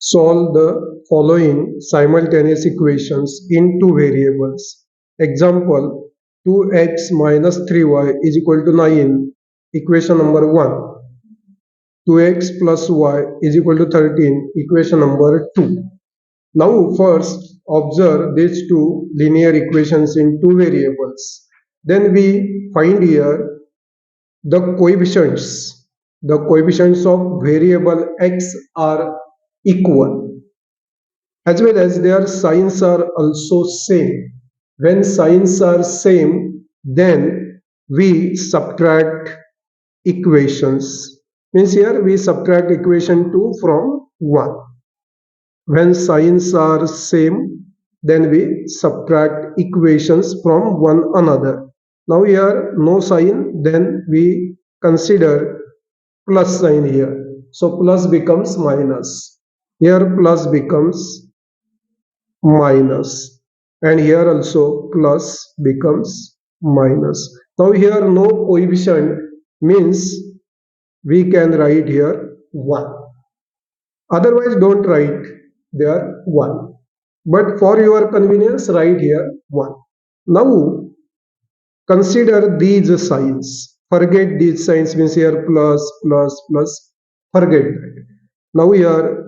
Solve the following simultaneous equations in two variables. Example, 2x minus 3y is equal to 9. Equation number 1. 2x plus y is equal to 13. Equation number 2. Now first observe these two linear equations in two variables. Then we find here the coefficients. The coefficients of variable x are equal, as well as their signs are also same. When signs are same, then we subtract equations. Means here we subtract equation 2 from 1. When signs are same, then we subtract equations from one another. Now here no sign, then we consider plus sign here. So plus becomes minus. Here plus becomes minus, and here also plus becomes minus. Now here no coefficient, means we can write here 1. Otherwise don't write there 1. But for your convenience write here 1. Now consider these signs. Forget these signs, means here plus, plus, plus. Forget that. Now here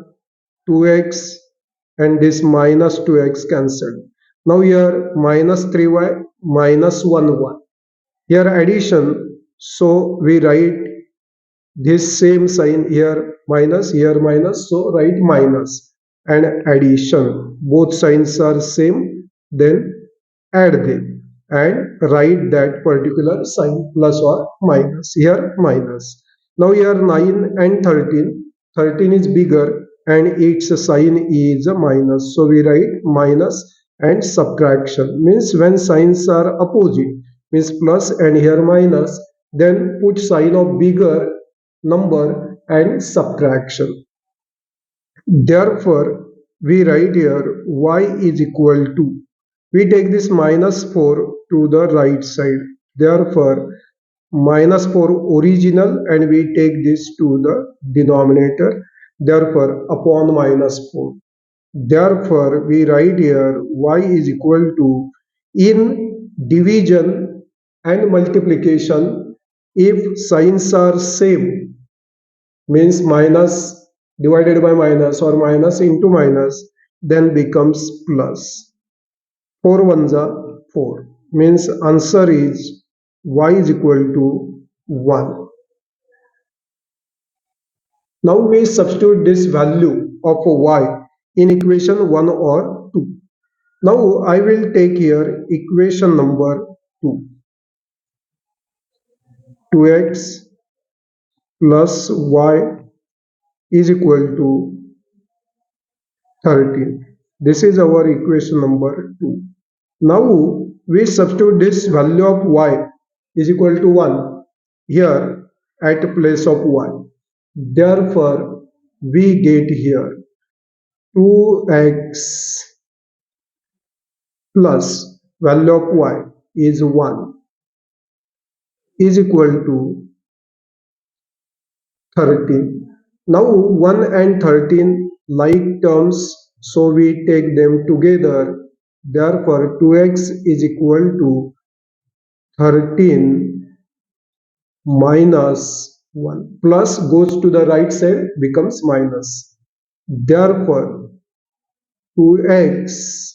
2x and this minus 2x cancelled. Now here minus 3y minus 1y. Here addition, so we write this same sign here minus, so write minus. And addition, both signs are same, then add them and write that particular sign plus or minus. Here minus. Now here 9 and 13. 13 is bigger and its sign is a minus. So we write minus and subtraction. Means when signs are opposite, means plus and here minus, then put sign of bigger number and subtraction. Therefore, we write here y is equal to, we take this minus 4 to the right side. Therefore, minus 4 original and we take this to the denominator. Therefore, upon minus 4. Therefore, we write here y is equal to, in division and multiplication, if signs are same, means minus divided by minus or minus into minus, then becomes plus. 4 ones are 4, means answer is y is equal to 1. Now we substitute this value of y in equation 1 or 2. Now I will take here equation number 2. 2x plus y is equal to 13. This is our equation number 2. Now we substitute this value of y is equal to 1 here at place of y. Therefore, we get here 2x plus value of y is 1 is equal to 13. Now 1 and 13 like terms, so we take them together. Therefore 2x is equal to 13 minus 1. Plus goes to the right side, becomes minus. Therefore 2x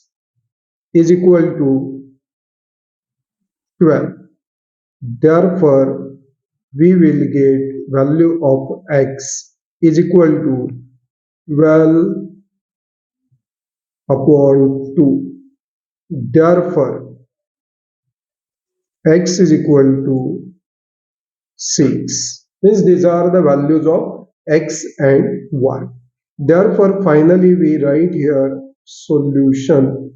is equal to 12. Therefore we will get value of x is equal to 12 upon 2. Therefore x is equal to 6. Means these are the values of x and y. Therefore finally we write here solution.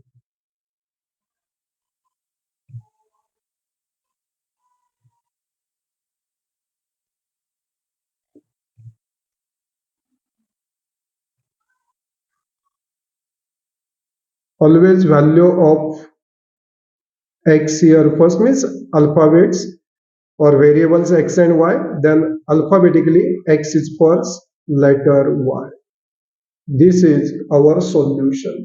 Always value of x here first, means alphabets or variables x and y, then alphabetically x is first, letter y. This is our solution.